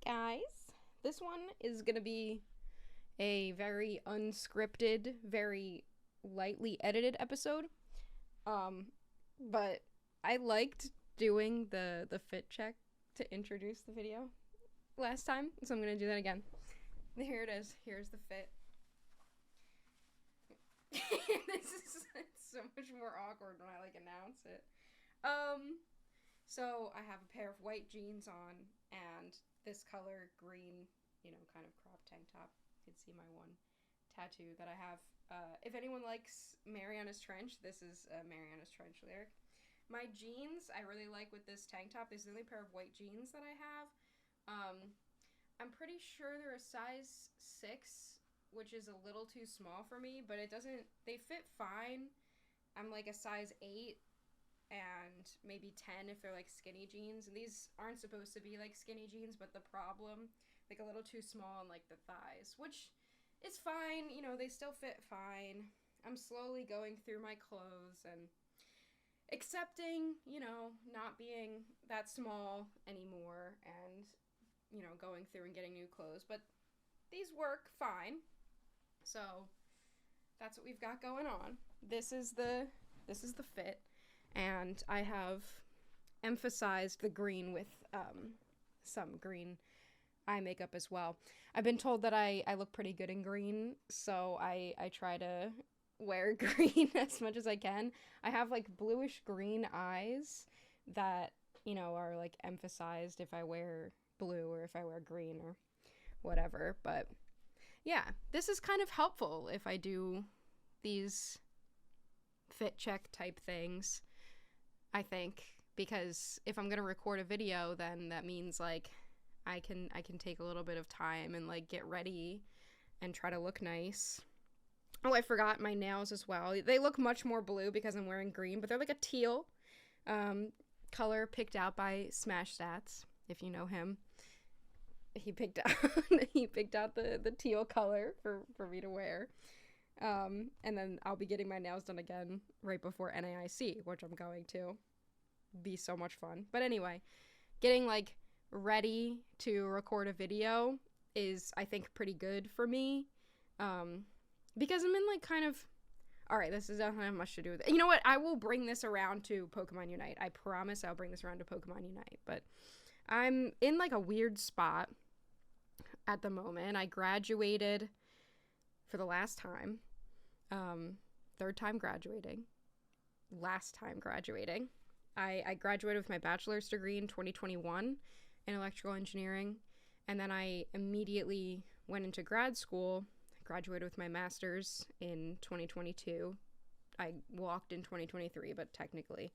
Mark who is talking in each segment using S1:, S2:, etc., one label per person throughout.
S1: guys. This one is going to be a very unscripted, very lightly edited episode. But I liked doing the fit check to introduce the video last time, so I'm going to do that again. Here it is. Here's the fit. It's so much more awkward when I announce it. So I have a pair of white jeans on and this color green, kind of crop tank top. You can see my one tattoo that I have. If anyone likes Mariana's Trench, this is a Mariana's Trench lyric. My jeans, I really like with this tank top. This is the only pair of white jeans that I have. I'm pretty sure they're a size 6, which is a little too small for me, but they fit fine. I'm a size 8 and maybe 10 if they're skinny jeans. And these aren't supposed to be skinny jeans, but the problem, a little too small on the thighs, which is fine. They still fit fine. I'm slowly going through my clothes and accepting, not being that small anymore and, going through and getting new clothes. But these work fine. So that's what we've got going on. This is the fit. And I have emphasized the green with some green eye makeup as well. I've been told that I look pretty good in green, so I try to wear green as much as I can. I have bluish green eyes that, are emphasized if I wear blue or if I wear green or whatever. But yeah, this is kind of helpful if I do these fit check type things, I think, because if I'm gonna record a video, then that means I can take a little bit of time and get ready and try to look nice. Oh, I forgot my nails as well. They look much more blue because I'm wearing green, but they're a teal color picked out by Smash Stats, if you know him. He picked out the teal color for me to wear. And then I'll be getting my nails done again right before NAIC, which I'm going to. Be so much fun. But anyway, getting ready to record a video is, I think, pretty good for me. Because I'm in kind of... Alright, this doesn't have much to do with it. You know what? I will bring this around to Pokemon Unite. I promise I'll bring this around to Pokemon Unite. But I'm in a weird spot at the moment. I graduated for the last time. Third time graduating. Last time graduating. I graduated with my bachelor's degree in 2021 in electrical engineering. And then I immediately went into grad school. I graduated with my master's in 2022. I walked in 2023, but technically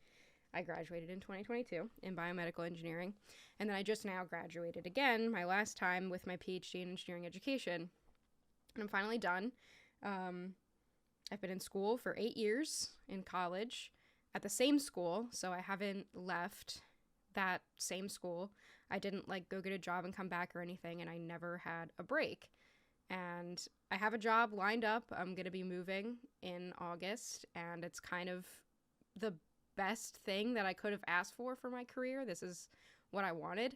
S1: I graduated in 2022 in biomedical engineering. And then I just now graduated again, my last time, with my PhD in engineering education. And I'm finally done. I've been in school for 8 years in college at the same school, so I haven't left that same school. I didn't go get a job and come back or anything, and I never had a break. And I have a job lined up. I'm going to be moving in August, and it's kind of the best thing that I could have asked for my career. This is what I wanted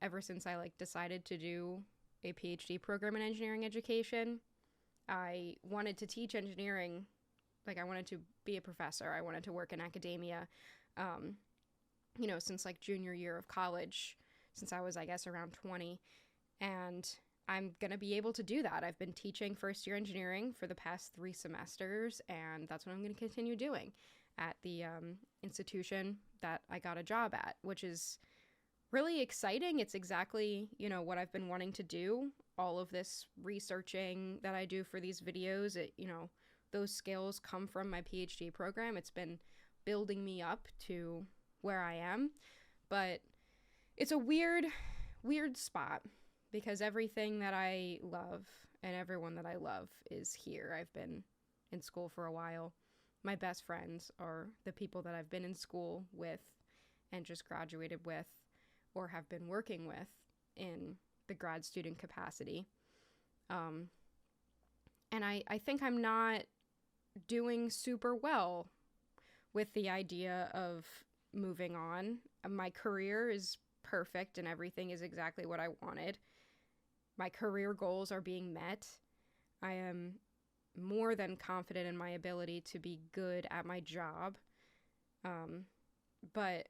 S1: ever since I decided to do a PhD program in engineering education. I wanted to teach engineering. I wanted to be a professor. I wanted to work in academia, since junior year of college, since I was, I guess, around 20. And I'm going to be able to do that. I've been teaching first year engineering for the past 3 semesters, and that's what I'm going to continue doing at the institution that I got a job at, which is really exciting. It's exactly, what I've been wanting to do. All of this researching that I do for these videos, those skills come from my PhD program. It's been building me up to where I am. But it's a weird spot because everything that I love and everyone that I love is here. I've been in school for a while. My best friends are the people that I've been in school with and just graduated with or have been working with in the grad student capacity. And I think I'm not doing super well with the idea of moving on. My career is perfect and everything is exactly what I wanted. My career goals are being met. I am more than confident in my ability to be good at my job. But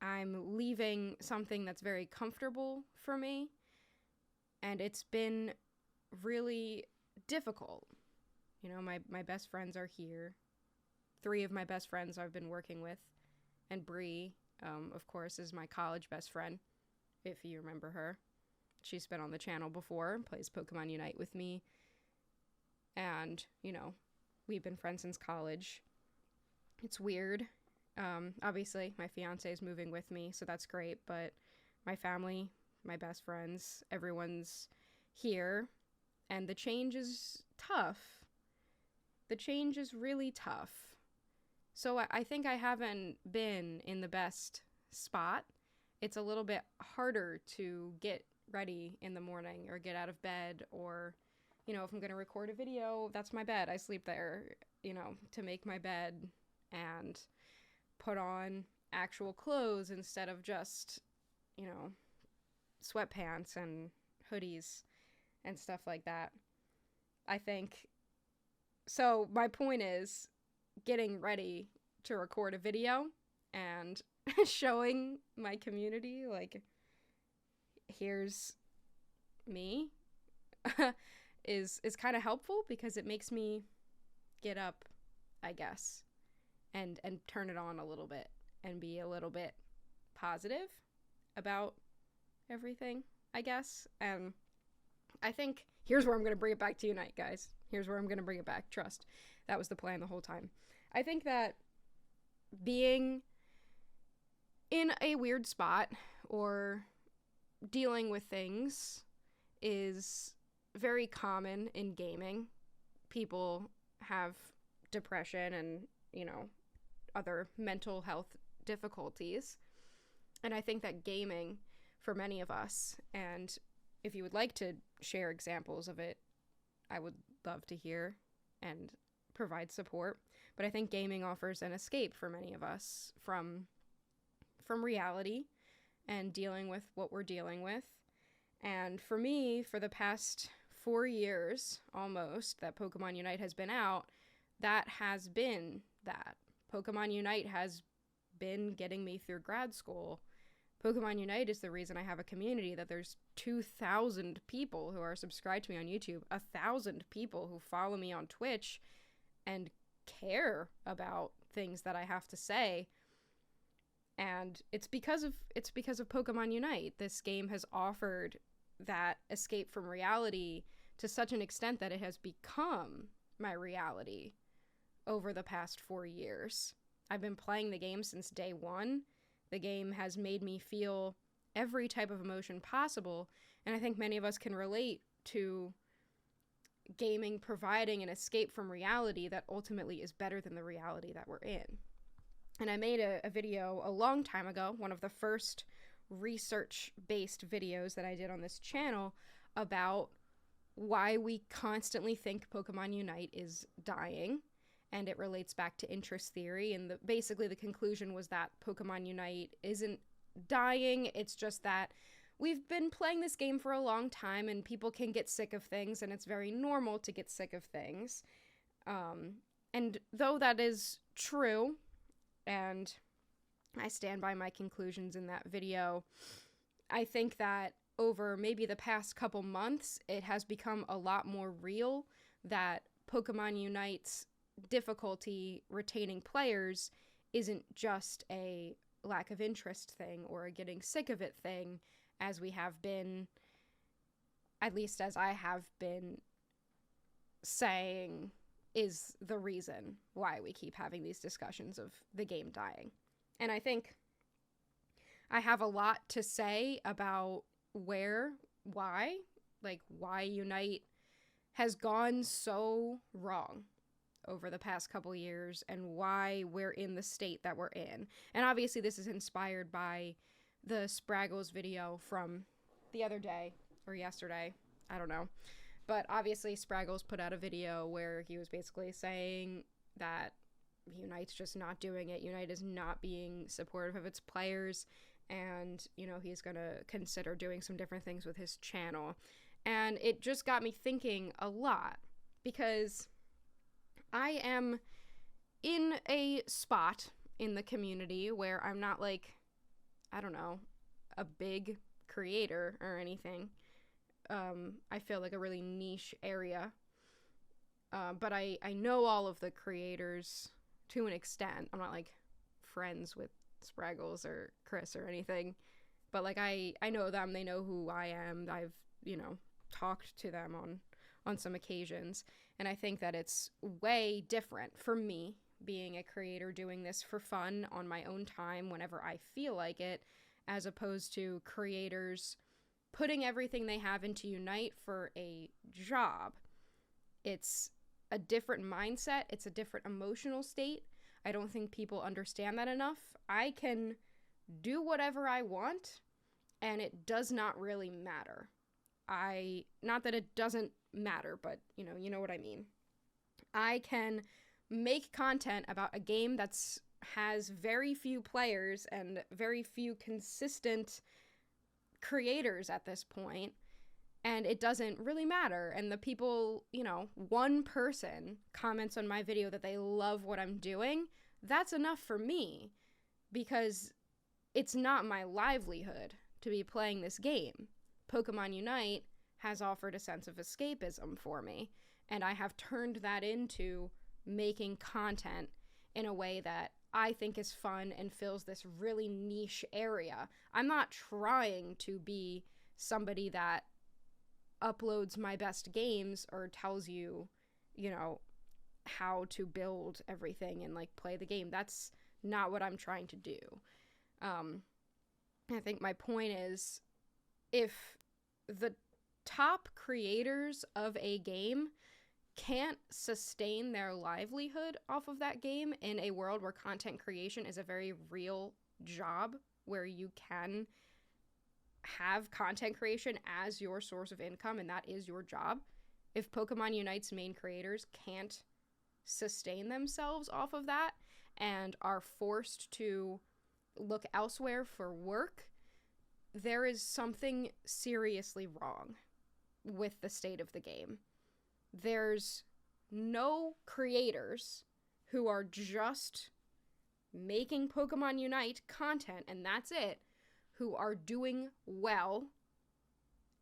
S1: I'm leaving something that's very comfortable for me, and it's been really difficult. You know, my best friends are here. 3 of my best friends I've been working with, and Bree, of course, is my college best friend, if you remember her. She's been on the channel before, plays Pokemon Unite with me, and, you know, we've been friends since college. It's weird. Obviously, my fiance is moving with me, so that's great, but my family, my best friends, everyone's here, and the change is tough. The change is really tough. So I think I haven't been in the best spot. It's a little bit harder to get ready in the morning or get out of bed, or, you know, if I'm going to record a video, that's my bed. I sleep there, you know, to make my bed and put on actual clothes instead of just, you know, sweatpants and hoodies and stuff like that. I think, so my point is getting ready to record a video and showing my community, like, here's me, is kind of helpful, because it makes me get up, I guess, and turn it on a little bit and be a little bit positive about everything, I guess. And I think here's where I'm going to bring it back to Unite, guys. Here's where I'm going to bring it back. Trust. That was the plan the whole time. I think that being in a weird spot or dealing with things is very common in gaming. People have depression and, you know, other mental health difficulties. And I think that gaming, for many of us, and if you would like to share examples of it, I would love to hear and provide support. But I think gaming offers an escape for many of us from reality and dealing with what we're dealing with. And for me, for the past 4 years almost that Pokemon Unite has been out, that has been that. Pokemon Unite has been getting me through grad school. Pokemon Unite is the reason I have a community, that there's 2,000 people who are subscribed to me on YouTube, 1,000 people who follow me on Twitch and care about things that I have to say. And it's because of Pokemon Unite. This game has offered that escape from reality to such an extent that it has become my reality over the past 4 years. I've been playing the game since day one. The game has made me feel every type of emotion possible, and I think many of us can relate to gaming providing an escape from reality that ultimately is better than the reality that we're in. And I made a video a long time ago, one of the first research-based videos that I did on this channel, about why we constantly think Pokemon Unite is dying, and it relates back to interest theory, and basically the conclusion was that Pokemon Unite isn't dying, it's just that we've been playing this game for a long time, and people can get sick of things, and it's very normal to get sick of things. And though that is true, and I stand by my conclusions in that video, I think that over maybe the past couple months, it has become a lot more real that Pokemon Unite's difficulty retaining players isn't just a lack of interest thing or a getting sick of it thing, as we have been, at least as I have been saying, is the reason why we keep having these discussions of the game dying. And I think I have a lot to say about why Unite has gone so wrong over the past couple years, and why we're in the state that we're in. And obviously this is inspired by the Spraggles video from the other day, or yesterday, I don't know. But obviously Spraggles put out a video where he was basically saying that Unite's just not doing it. Unite is not being supportive of its players, and, you know, he's going to consider doing some different things with his channel. And it just got me thinking a lot, because I am in a spot in the community where I'm not like, I don't know, a big creator or anything. I feel like a really niche area. But I know all of the creators to an extent. I'm not like friends with Spraggles or Chris or anything, but like I know them, they know who I am. I've, you know, talked to them on some occasions, and I think that it's way different for me being a creator doing this for fun on my own time whenever I feel like it, as opposed to creators putting everything they have into Unite for a job. It's a different mindset, it's a different emotional state. I don't think people understand that enough. I can do whatever I want, and it does not really matter. Not that it doesn't matter, but you know what I mean. I can make content about a game that's has very few players and very few consistent creators at this point, and it doesn't really matter. And the people, you know, one person comments on my video that they love what I'm doing, that's enough for me, because it's not my livelihood to be playing this game. Pokemon Unite has offered a sense of escapism for me, and I have turned that into making content in a way that I think is fun and fills this really niche area. I'm not trying to be somebody that uploads my best games or tells you, you know, how to build everything and like play the game. That's not what I'm trying to do. I think my point is, if the top creators of a game can't sustain their livelihood off of that game in a world where content creation is a very real job, where you can have content creation as your source of income and that is your job. If Pokemon Unite's main creators can't sustain themselves off of that and are forced to look elsewhere for work, there is something seriously wrong with the state of the game. There's no creators who are just making Pokemon Unite content and that's it, who are doing well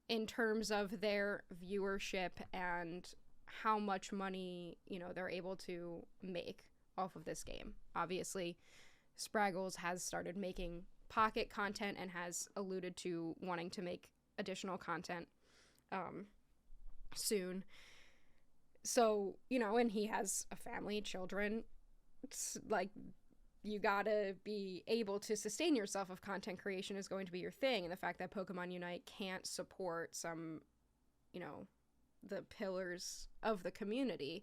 S1: in terms of their viewership and how much money, you know, they're able to make off of this game. Obviously, Spraggles has started making pocket content and has alluded to wanting to make additional content soon. So, you know, and he has a family, children. It's like, you gotta be able to sustain yourself if content creation is going to be your thing. And the fact that Pokemon Unite can't support some, you know, the pillars of the community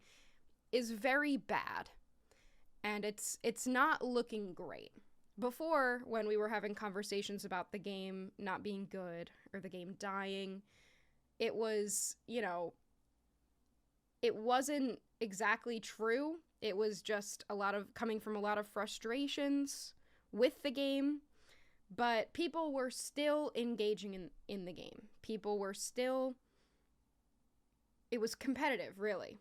S1: is very bad. And it's not looking great. Before, when we were having conversations about the game not being good or the game dying, it was, you know, it wasn't exactly true. It was just coming from a lot of frustrations with the game, but people were still engaging in the game. It was competitive, really.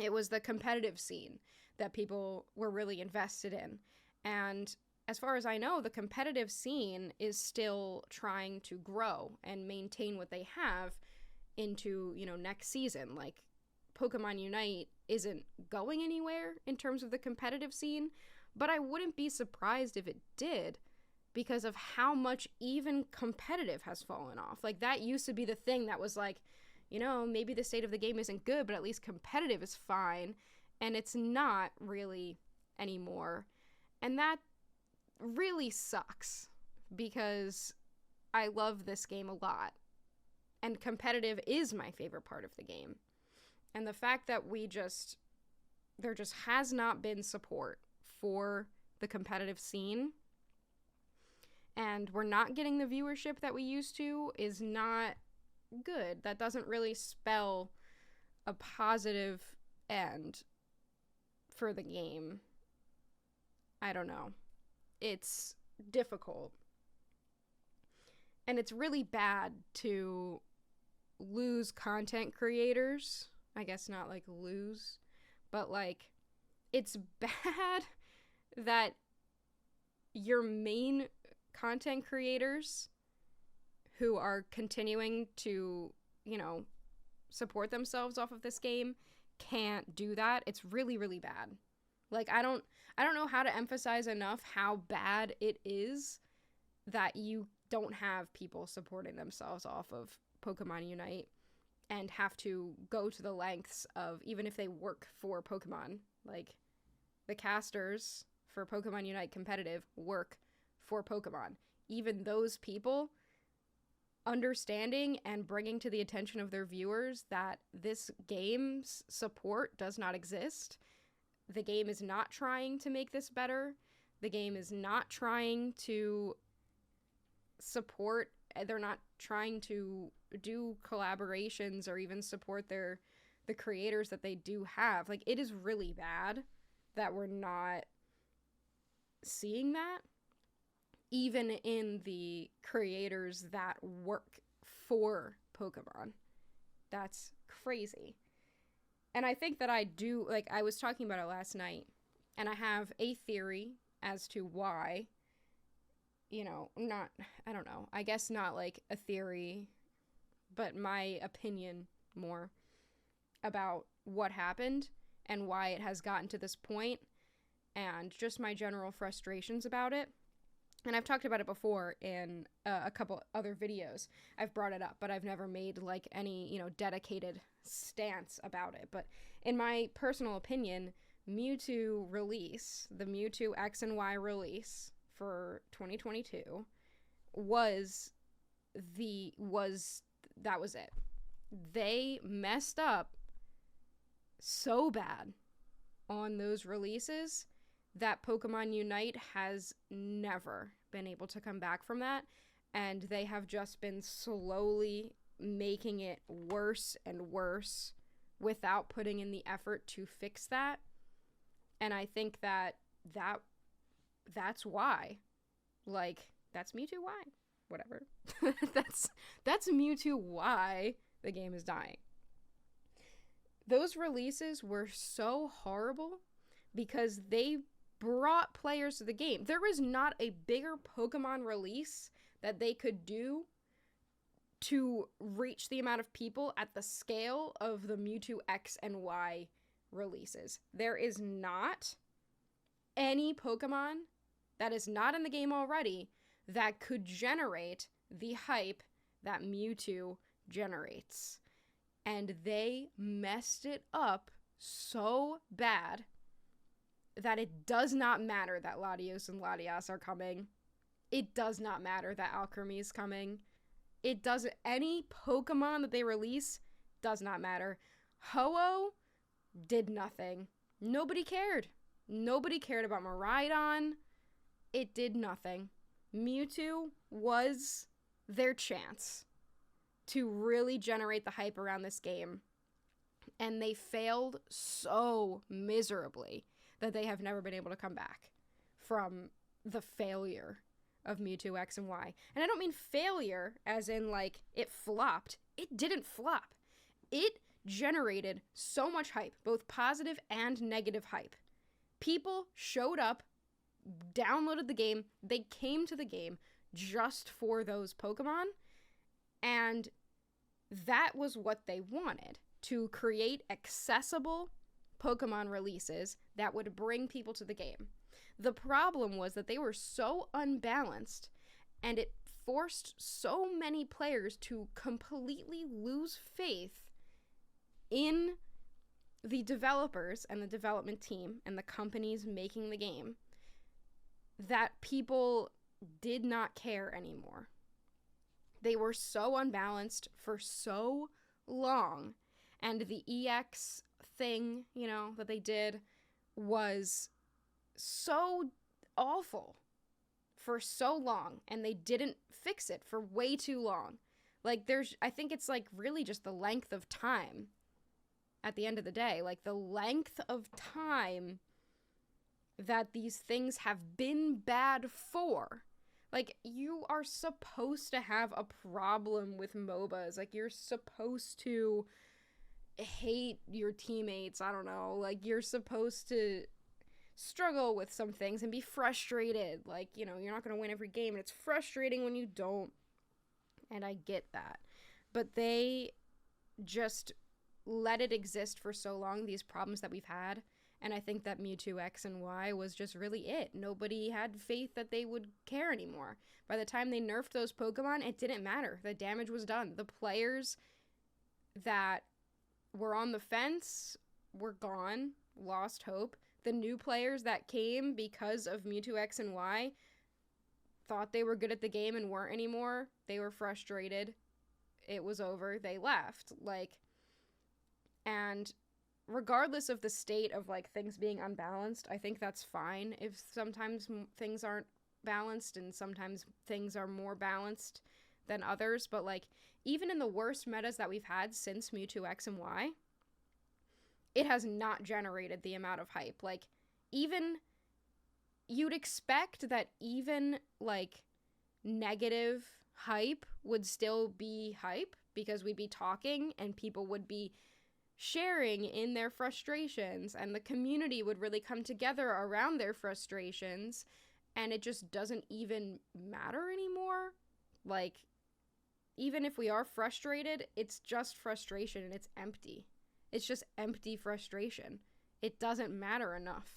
S1: It was the competitive scene that people were really invested in. And as far as I know, the competitive scene is still trying to grow and maintain what they have into, you know, next season. Like, Pokemon Unite isn't going anywhere in terms of the competitive scene, but I wouldn't be surprised if it did, because of how much even competitive has fallen off. Like, that used to be the thing that was like, you know, maybe the state of the game isn't good, but at least competitive is fine, and it's not really anymore. And that really sucks, because I love this game a lot, and competitive is my favorite part of the game. And the fact that there just has not been support for the competitive scene, and we're not getting the viewership that we used to, is not good. That doesn't really spell a positive end for the game. I don't know. It's difficult. And it's really bad to lose content creators. I guess not like lose, but like it's bad that your main content creators who are continuing to, you know, support themselves off of this game can't do that. It's really, really bad. Like, I don't know how to emphasize enough how bad it is that you don't have people supporting themselves off of Pokemon Unite and have to go to the lengths of, even if they work for Pokemon, like the casters for Pokemon Unite competitive work for Pokemon. Even those people understanding and bringing to the attention of their viewers that this game's support does not exist. The game is not trying to make this better. The game is not trying to support, they're not trying to do collaborations or even support the creators that they do have. Like, it is really bad that we're not seeing that, even in the creators that work for Pokemon. That's crazy. And I think that I do, like, I was talking about it last night, and I have a theory as to why, you know, not, I don't know, I guess not like a theory, but my opinion more about what happened and why it has gotten to this point, and just my general frustrations about it. And I've talked about it before in a couple other videos. I've brought it up, but I've never made like any, you know, dedicated stance about it. But in my personal opinion, Mewtwo release, the Mewtwo X and Y release for 2022 was it. They messed up so bad on those releases that Pokemon Unite has never been able to come back from that, and they have just been slowly making it worse and worse without putting in the effort to fix that. And I think that's why. Like, that's Mewtwo Y. Whatever. that's Mewtwo Y the game is dying. Those releases were so horrible because they brought players to the game. There is not a bigger Pokemon release that they could do to reach the amount of people at the scale of the Mewtwo X and Y releases. There is not any Pokemon that is not in the game already that could generate the hype that Mewtwo generates. And they messed it up so bad that it does not matter that Latios and Latias are coming. It does not matter that Alchemy is coming. It doesn't. Any Pokemon that they release does not matter. Ho-Oh did nothing. Nobody cared. Nobody cared about Miraidon. It did nothing. Mewtwo was their chance to really generate the hype around this game. And they failed so miserably that they have never been able to come back from the failure of Mewtwo X and Y. And I don't mean failure as in, like, it flopped. It didn't flop. It generated so much hype, both positive and negative hype. People showed up, downloaded the game, they came to the game just for those Pokemon, and that was what they wanted, to create accessible Pokemon releases that would bring people to the game. The problem was that they were so unbalanced, and it forced so many players to completely lose faith in the developers and the development team and the companies making the game, that people did not care anymore. They were so unbalanced for so long, and the EX thing, you know, that they did was so awful for so long, and they didn't fix it for way too long. Like, I think it's like really just the length of time at the end of the day, like the length of time that these things have been bad for. Like, you are supposed to have a problem with MOBAs. Like, you're supposed to hate your teammates. I don't know. Like, you're supposed to struggle with some things and be frustrated. Like, you know, you're not going to win every game, and it's frustrating when you don't. And I get that. But they just let it exist for so long, these problems that we've had. And I think that Mewtwo X and Y was just really it. Nobody had faith that they would care anymore. By the time they nerfed those Pokemon, it didn't matter. The damage was done. The players that were on the fence were gone, lost hope. The new players that came because of Mewtwo X and Y thought they were good at the game and weren't anymore. They were frustrated. It was over. They left. Like, and regardless of the state of, like, things being unbalanced, I think that's fine if sometimes things aren't balanced and sometimes things are more balanced than others. But, like, even in the worst metas that we've had since Mewtwo X and Y, it has not generated the amount of hype. Like, even, you'd expect that even, like, negative hype would still be hype because we'd be talking and people would be sharing in their frustrations and the community would really come together around their frustrations, and it just doesn't even matter anymore. Like, even if we are frustrated, it's just frustration and it's empty. It's just empty frustration. It doesn't matter enough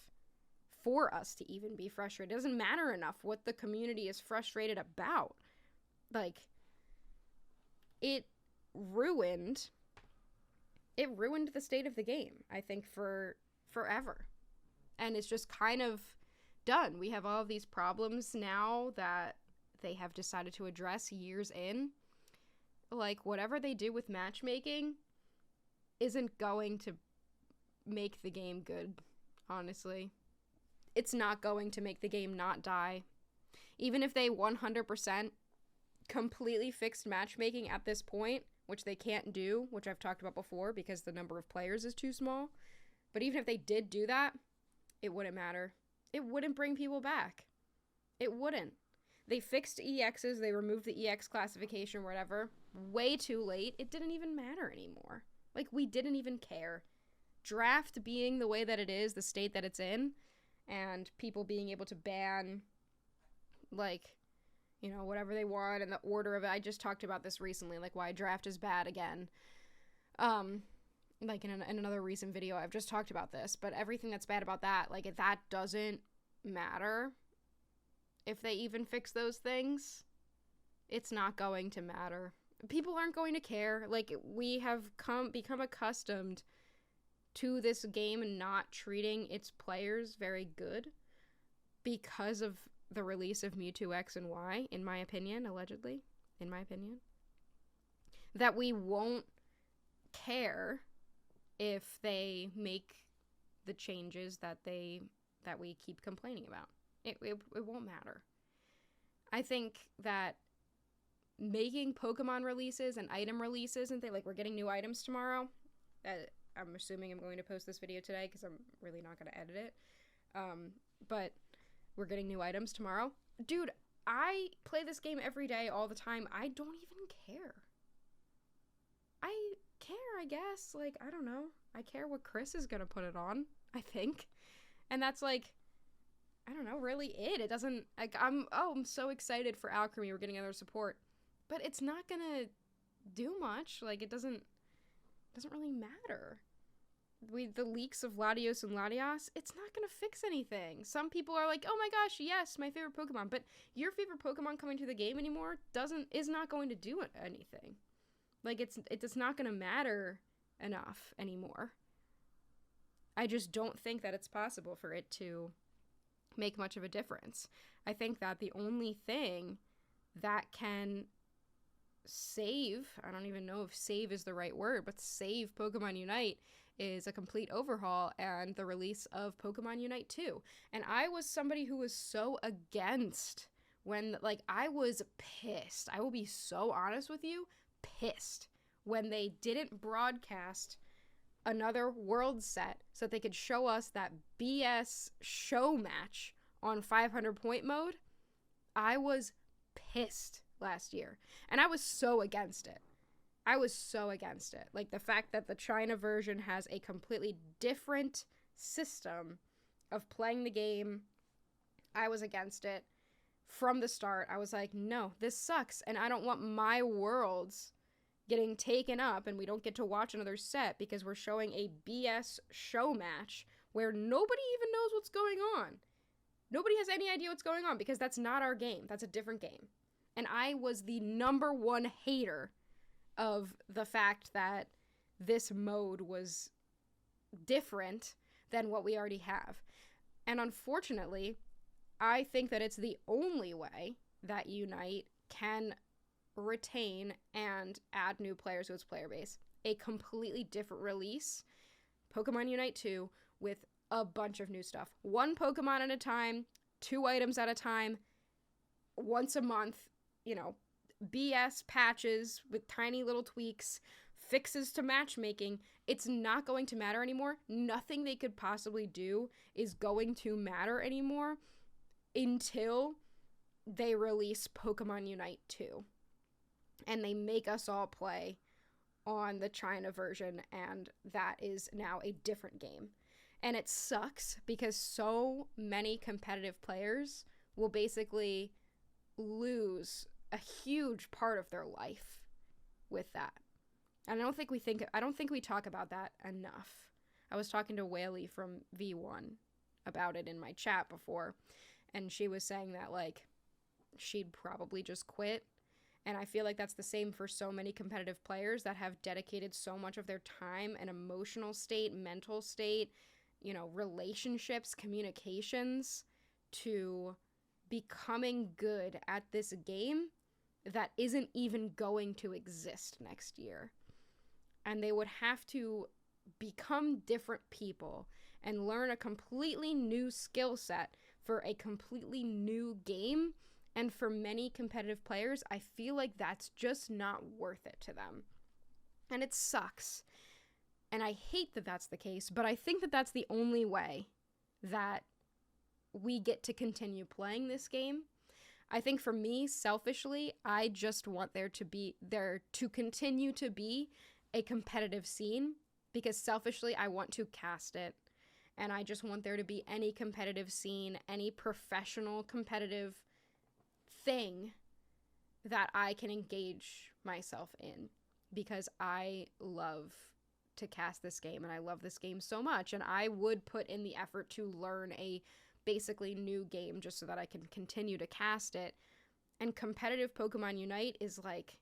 S1: for us to even be frustrated. It doesn't matter enough what the community is frustrated about. Like, it ruined the state of the game, I think, for forever. And it's just kind of done. We have all of these problems now that they have decided to address years in. Like, whatever they do with matchmaking isn't going to make the game good, honestly. It's not going to make the game not die. Even if they 100% completely fixed matchmaking at this point, which they can't do, which I've talked about before because the number of players is too small. But even if they did do that, it wouldn't matter. It wouldn't bring people back. It wouldn't. They fixed EXs, they removed the EX classification or whatever, way too late. It didn't even matter anymore. Like, we didn't even care. Draft being the way that it is, the state that it's in, and people being able to ban, like, you know, whatever they want and the order of it. I just talked about this recently, like, why draft is bad again. Like, in another recent video, I've just talked about this, but everything that's bad about that, like, that doesn't matter. If they even fix those things, it's not going to matter. People aren't going to care. Like, we have become accustomed to this game and not treating its players very good because of the release of Mewtwo X and Y, in my opinion, allegedly, in my opinion, that we won't care if they make the changes that we keep complaining about. It won't matter. I think that making Pokemon releases and item releases and like, we're getting new items tomorrow. I'm assuming I'm going to post this video today because I'm really not going to edit it. But we're getting new items tomorrow. Dude, I play this game every day, all the time. I don't even care. I care, I guess. Like, I don't know. I care what Chris is going to put it on, I think. And that's, like, I don't know, really it. It doesn't, like, I'm so excited for Alchemy. We're getting other support. But it's not going to do much. Like, it doesn't really matter. The leaks of Latios and Latias, it's not going to fix anything. Some people are like, oh my gosh, yes, my favorite Pokemon. But your favorite Pokemon coming to the game anymore is not going to do anything. Like, it's not going to matter enough anymore. I just don't think that it's possible for it to make much of a difference. I think that the only thing that can save, I don't even know if save is the right word, but save Pokemon Unite is a complete overhaul and the release of Pokemon Unite 2. And I was somebody who was so against when, like, I was pissed. I will be so honest with you, pissed when they didn't broadcast another world set so that they could show us that BS show match on 500 point mode. I was pissed last year. And I was so against it. Like, the fact that the China version has a completely different system of playing the game, I was against it from the start. I was like, no, this sucks, and I don't want my worlds getting taken up and we don't get to watch another set because we're showing a BS show match where nobody even knows what's going on. Nobody has any idea what's going on because that's not our game. That's a different game. And I was the number one hater of the fact that this mode was different than what we already have. And unfortunately, I think that it's the only way that Unite can retain and add new players to its player base. A completely different release, Pokemon Unite 2, with a bunch of new stuff. One Pokemon at a time, 2 items at a time, once a month, BS patches with tiny little tweaks, fixes to matchmaking. It's not going to matter anymore. Nothing they could possibly do is going to matter anymore until they release Pokemon Unite 2. And they make us all play on the China version, and that is now a different game. And it sucks because so many competitive players will basically lose a huge part of their life with that. And I don't think we talk about that enough. I was talking to Whaley from V1 about it in my chat before, and she was saying that, like, she'd probably just quit. And I feel like that's the same for so many competitive players that have dedicated so much of their time and emotional state, mental state, relationships, communications to becoming good at this game that isn't even going to exist next year. And they would have to become different people and learn a completely new skill set for a completely new game. And for many competitive players, I feel like that's just not worth it to them. And it sucks. And I hate that that's the case, but I think that that's the only way that we get to continue playing this game. I think for me, selfishly, I just want there to continue to be a competitive scene, because selfishly, I want to cast it. And I just want there to be any competitive scene, any professional competitive thing that I can engage myself in, because I love to cast this game and I love this game so much, and I would put in the effort to learn a basically new game just so that I can continue to cast it. And competitive Pokemon Unite is like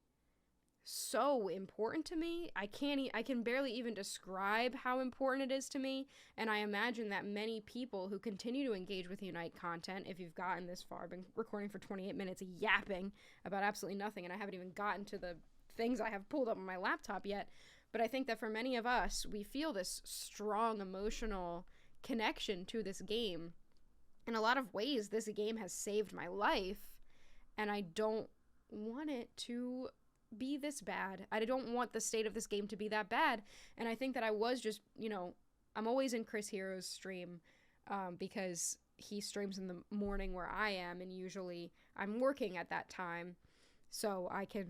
S1: so important to me. I can barely even describe how important it is to me, and I imagine that many people who continue to engage with Unite content, if you've gotten this far, I've been recording for 28 minutes yapping about absolutely nothing, and I haven't even gotten to the things I have pulled up on my laptop yet, but I think that for many of us, we feel this strong emotional connection to this game. In a lot of ways, this game has saved my life, and I don't want it to be this bad. I don't want the state of this game to be that bad. And I think that I was just, I'm always in Chris Hero's stream because he streams in the morning where I am, and usually I'm working at that time, so I can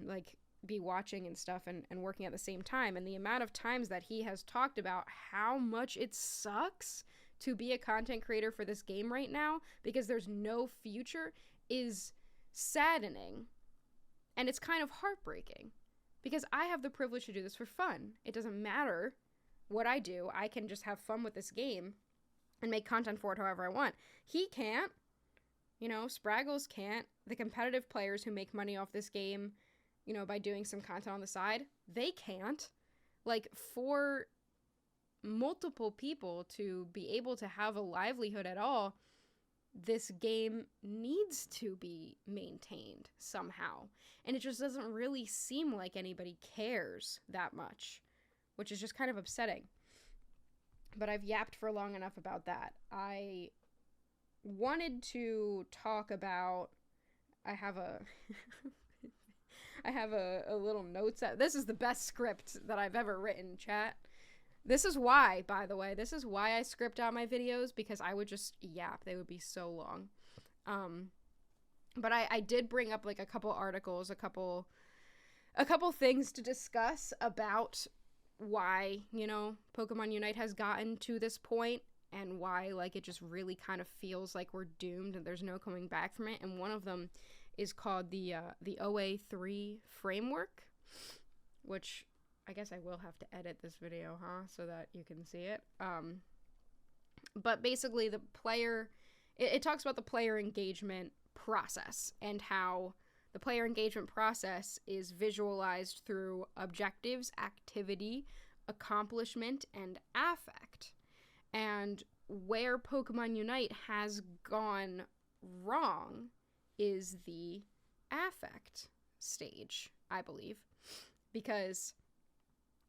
S1: be watching and stuff and working at the same time. And the amount of times that he has talked about how much it sucks to be a content creator for this game right now because there's no future is saddening. And it's kind of heartbreaking because I have the privilege to do this for fun. It doesn't matter what I do. I can just have fun with this game and make content for it however I want. He can't. Spraggles can't. The competitive players who make money off this game, by doing some content on the side, they can't. For multiple people to be able to have a livelihood at all, this game needs to be maintained somehow. And it just doesn't really seem like anybody cares that much, which is just kind of upsetting. But I've yapped for long enough about that. I wanted to talk about, I have a little notes. This is the best script that I've ever written, chat. This is why, by the way, I script out my videos, because I would just yap. They would be so long. But I did bring up like a couple articles, a couple things to discuss about why, you know, Pokemon Unite has gotten to this point and why, like, it just really kind of feels like we're doomed and there's no coming back from it. And one of them is called the OA3 framework, which I guess I will have to edit this video, so that you can see it. But basically the player, it talks about the player engagement process and how the player engagement process is visualized through objectives, activity, accomplishment, and affect. And where Pokemon Unite has gone wrong is the affect stage, I believe. Because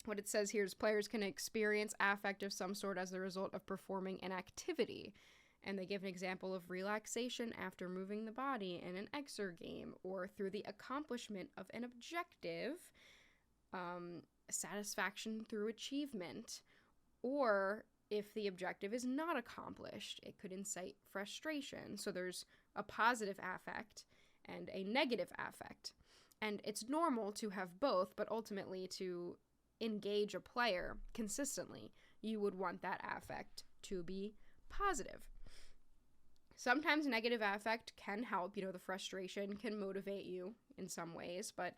S1: what it says here is players can experience affect of some sort as a result of performing an activity. And they give an example of relaxation after moving the body in an exergame, or through the accomplishment of an objective, satisfaction through achievement, or if the objective is not accomplished, it could incite frustration. So there's a positive affect and a negative affect. And it's normal to have both, but ultimately to engage a player consistently, you would want that affect to be positive. Sometimes negative affect can help, you know, the frustration can motivate you in some ways, but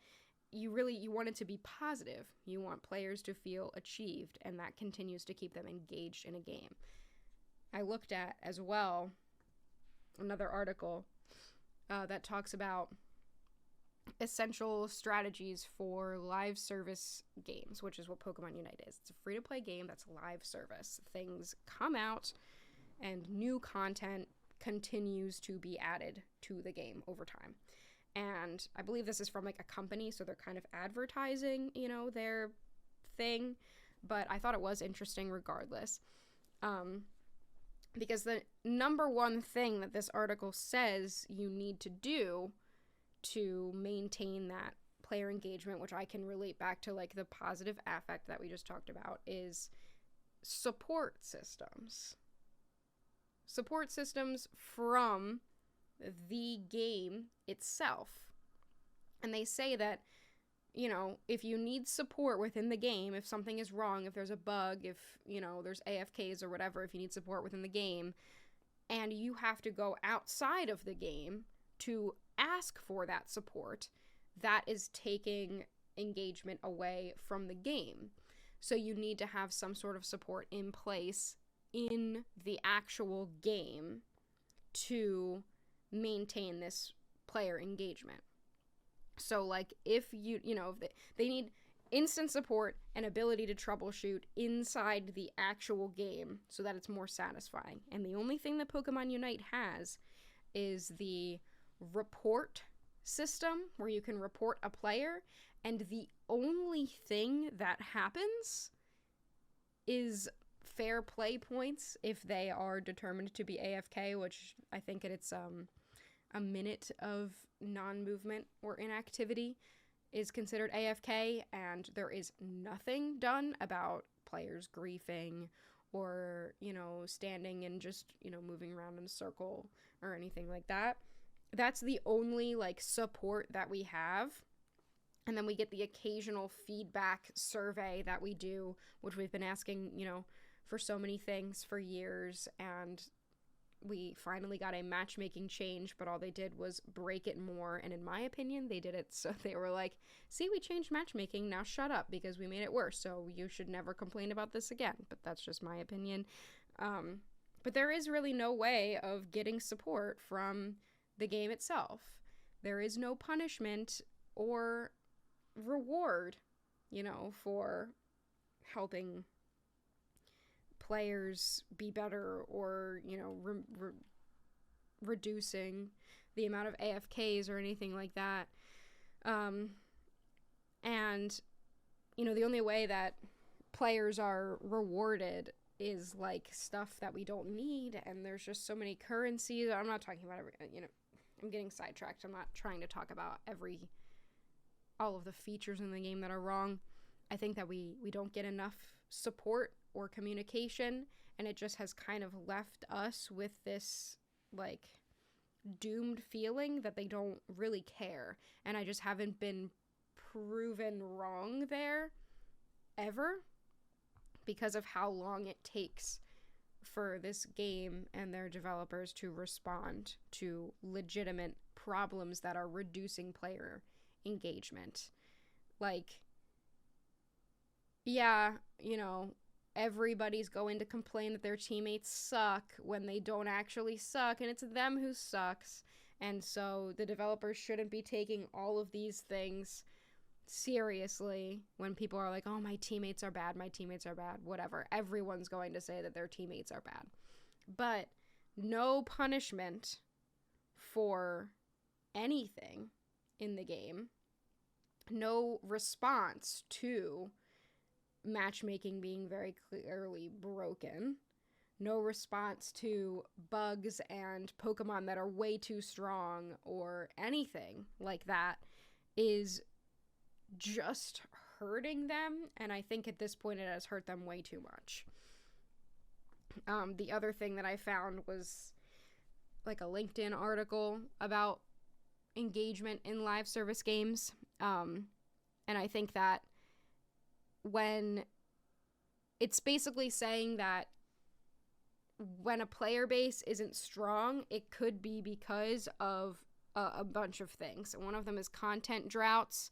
S1: you want it to be positive. You want players to feel achieved, and that continues to keep them engaged in a game. I looked at, as well, another article that talks about essential strategies for live service games, which is what Pokemon Unite is. It's a free-to-play game that's live service. Things come out, and new content continues to be added to the game over time. And I believe this is from like a company, so they're kind of advertising, you know, their thing, but I thought it was interesting regardless. Because the number one thing that this article says you need to do to maintain that player engagement, which I can relate back to like the positive affect that we just talked about, is support systems. Support systems from the game itself. And they say that, you know, if you need support within the game, if something is wrong, if there's a bug, if, you know, there's AFKs or whatever, if you need support within the game, and you have to go outside of the game to ask for that support, that is taking engagement away from the game. So you need to have some sort of support in place in the actual game to maintain this player engagement. So like if you know, if they need instant support and ability to troubleshoot inside the actual game so that it's more satisfying. And the only thing that Pokemon Unite has is the report system where you can report a player, and the only thing that happens is fair play points if they are determined to be AFK, which I think it's a minute of non-movement or inactivity is considered AFK, and there is nothing done about players griefing or, you know, standing and just, you know, moving around in a circle or anything like that. That's the only, like, support that we have. And then we get the occasional feedback survey that we do, which we've been asking, you know, for so many things for years, and we finally got a matchmaking change, but all they did was break it more, and in my opinion, they did it so they were like, see, we changed matchmaking, now shut up, because we made it worse, so you should never complain about this again. But that's just my opinion. But there is really no way of getting support from the game itself. There is no punishment or reward, you know, for helping players be better, or, you know, reducing the amount of AFKs or anything like that. And, you know, the only way that players are rewarded is, like, stuff that we don't need, and there's just so many currencies. I'm not talking about you know, I'm getting sidetracked. I'm not trying to talk about all of the features in the game that are wrong. I think that we don't get enough support or communication, and it just has kind of left us with this, like, doomed feeling that they don't really care. And I just haven't been proven wrong there ever, because of how long it takes for this game and their developers to respond to legitimate problems that are reducing player engagement. Like, yeah, you know, everybody's going to complain that their teammates suck when they don't actually suck, and it's them who sucks. And so the developers shouldn't be taking all of these things seriously when people are like, oh, my teammates are bad, whatever. Everyone's going to say that their teammates are bad. But no punishment for anything in the game, no response to matchmaking being very clearly broken, no response to bugs and Pokemon that are way too strong or anything like that, is just hurting them. And I think at this point it has hurt them way too much. The other thing that I found was like a LinkedIn article about engagement in live service games. And I think that when it's basically saying that when a player base isn't strong, it could be because of a bunch of things. One of them is content droughts.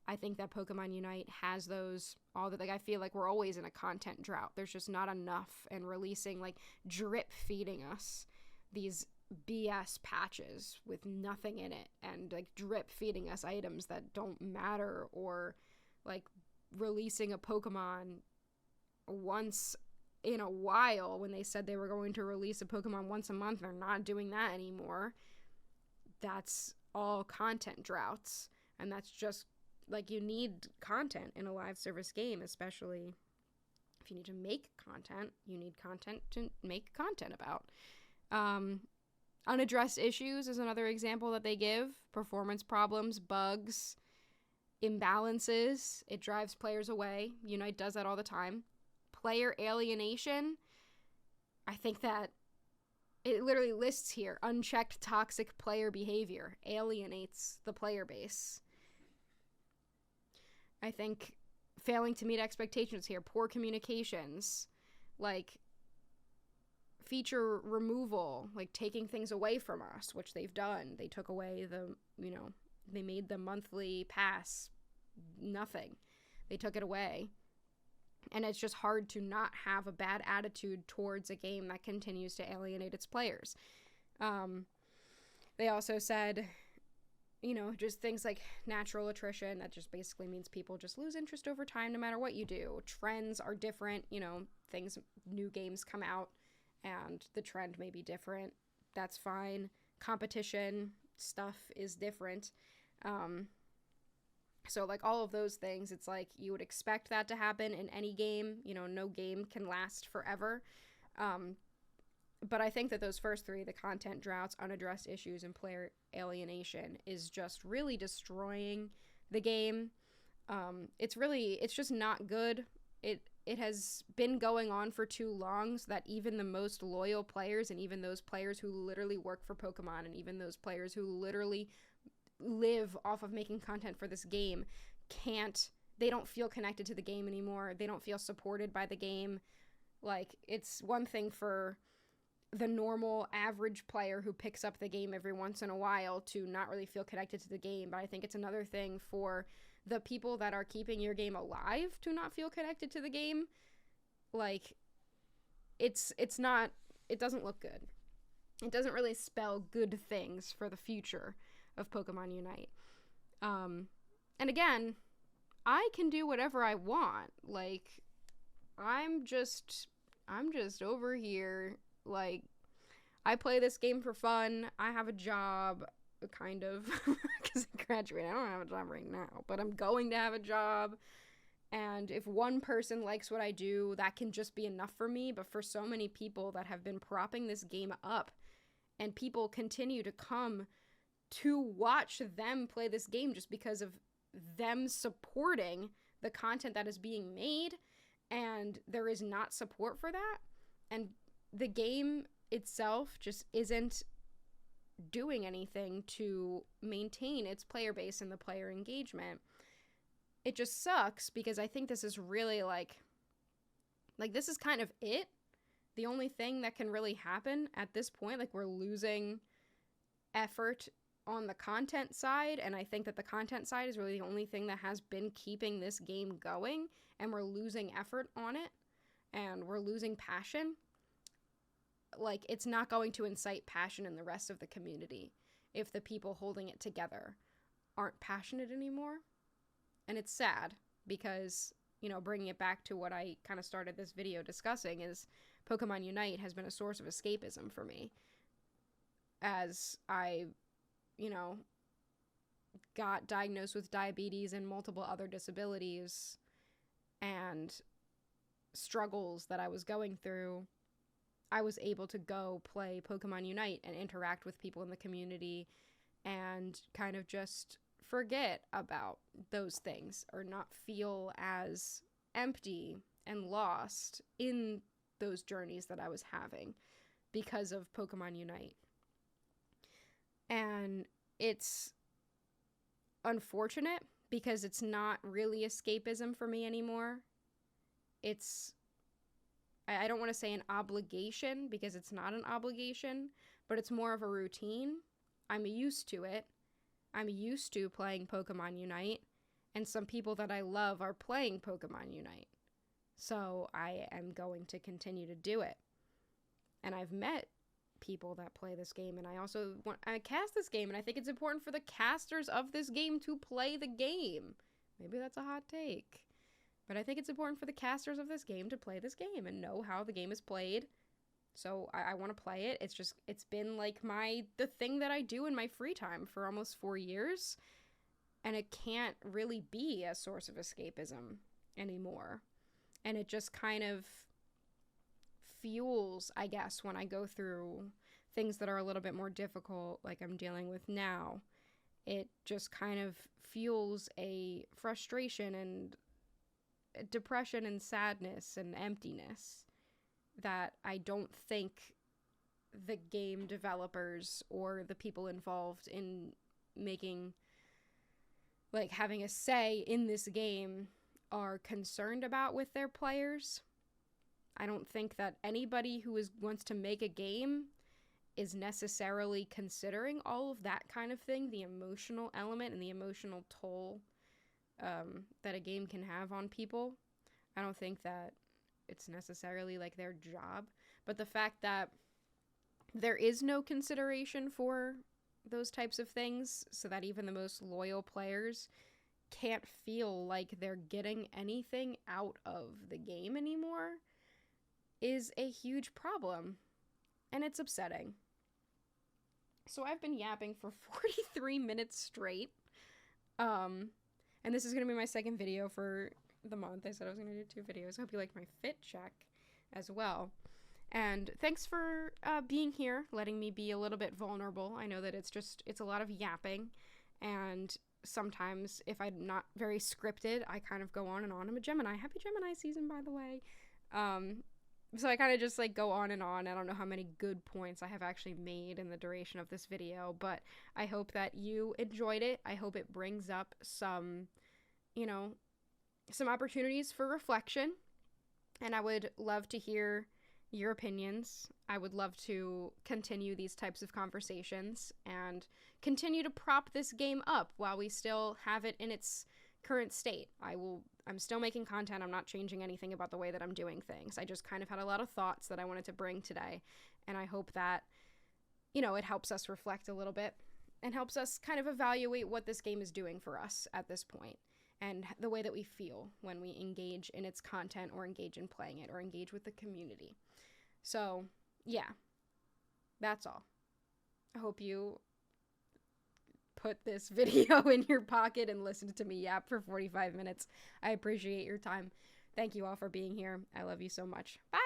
S1: I think that Pokemon Unite has those all the, like, I feel like we're always in a content drought. There's just not enough, and releasing, like, drip feeding us these BS patches with nothing in it, and like drip feeding us items that don't matter, or like releasing a Pokemon once in a while when they said they were going to release a Pokemon once a month. They're not doing that anymore. That's all content droughts, and that's just like, you need content in a live service game, especially if you need to make content. You need content to make content about. Unaddressed issues is another example that they give. Performance problems, bugs, imbalances. It drives players away. Unite does that all the time. Player alienation. I think that it literally lists here, unchecked toxic player behavior alienates the player base. I think failing to meet expectations here, poor communications, like feature removal, like taking things away from us, which they've done. They took away they made the monthly pass nothing. They took it away. And it's just hard to not have a bad attitude towards a game that continues to alienate its players. They also said, just things like natural attrition. That just basically means people just lose interest over time no matter what you do. Trends are different. New games come out and the trend may be different. That's fine. Competition stuff is different. So, like, all of those things, it's like you would expect that to happen in any game. No game can last forever. But I think that those first three, the content droughts, unaddressed issues, and player alienation, is just really destroying the game. It's just not good. It has been going on for too long, so that even the most loyal players, and even those players who literally work for Pokemon, and even those players who literally live off of making content for this game, they don't feel connected to the game anymore. They don't feel supported by the game. Like, it's one thing for the normal average player who picks up the game every once in a while to not really feel connected to the game, but I think it's another thing for the people that are keeping your game alive to not feel connected to the game. Like, it doesn't look good. It doesn't really spell good things for the future of Pokemon Unite. And again, I can do whatever I want. Like, I'm just over here. Like, I play this game for fun. I have a job, kind of, because I graduated. I don't have a job right now, but I'm going to have a job. And if one person likes what I do, that can just be enough for me. But for so many people that have been propping this game up, and people continue to come to watch them play this game just because of them supporting the content that is being made, and there is not support for that, and the game itself just isn't doing anything to maintain its player base and the player engagement. It just sucks because I think this is really like this is kind of it. The only thing that can really happen at this point, like, we're losing effort on the content side, and I think that the content side is really the only thing that has been keeping this game going, and we're losing effort on it, and we're losing passion. Like, it's not going to incite passion in the rest of the community if the people holding it together aren't passionate anymore. And it's sad because, you know, bringing it back to what I kind of started this video discussing is Pokemon Unite has been a source of escapism for me as I, you know, got diagnosed with diabetes and multiple other disabilities and struggles that I was going through. I was able to go play Pokemon Unite and interact with people in the community and kind of just forget about those things or not feel as empty and lost in those journeys that I was having because of Pokemon Unite. And it's unfortunate because it's not really escapism for me anymore. It's, I don't want to say an obligation because it's not an obligation, but it's more of a routine. I'm used to it. I'm used to playing Pokemon Unite, and some people that I love are playing Pokemon Unite. So I am going to continue to do it. And I've met people that play this game, and I cast this game, and I think it's important for the casters of this game to play the game. Maybe that's a hot take, but I think it's important for the casters of this game to play this game and know how the game is played. So I want to play it. It's been like the thing that I do in my free time for almost 4 years, and it can't really be a source of escapism anymore. And it just kind of fuels, I guess, when I go through things that are a little bit more difficult, like I'm dealing with now. It just kind of fuels a frustration and depression and sadness and emptiness that I don't think the game developers or the people involved in making, like, having a say in this game are concerned about with their players. I don't think that anybody who wants to make a game is necessarily considering all of that kind of thing, the emotional element and the emotional toll that a game can have on people. I don't think that it's necessarily like their job, but the fact that there is no consideration for those types of things, so that even the most loyal players can't feel like they're getting anything out of the game anymore, is a huge problem, and it's upsetting. So I've been yapping for 43 minutes straight, and this is going to be my second video for the month. I said I was going to do 2 videos. I hope you liked my fit check as well. And thanks for being here, letting me be a little bit vulnerable. I know that it's a lot of yapping, and sometimes if I'm not very scripted, I kind of go on and on. I'm a Gemini. Happy Gemini season, by the way. So I kind of just like go on and on. I don't know how many good points I have actually made in the duration of this video, but I hope that you enjoyed it. I hope it brings up some, some opportunities for reflection, and I would love to hear your opinions. I would love to continue these types of conversations and continue to prop this game up while we still have it in its current state. I'm still making content. I'm not changing anything about the way that I'm doing things. I just kind of had a lot of thoughts that I wanted to bring today, and I hope that, it helps us reflect a little bit and helps us kind of evaluate what this game is doing for us at this point and the way that we feel when we engage in its content or engage in playing it or engage with the community. So, yeah, that's all. I hope you put this video in your pocket and listen to me yap for 45 minutes. I appreciate your time. Thank you all for being here. I love you so much. Bye!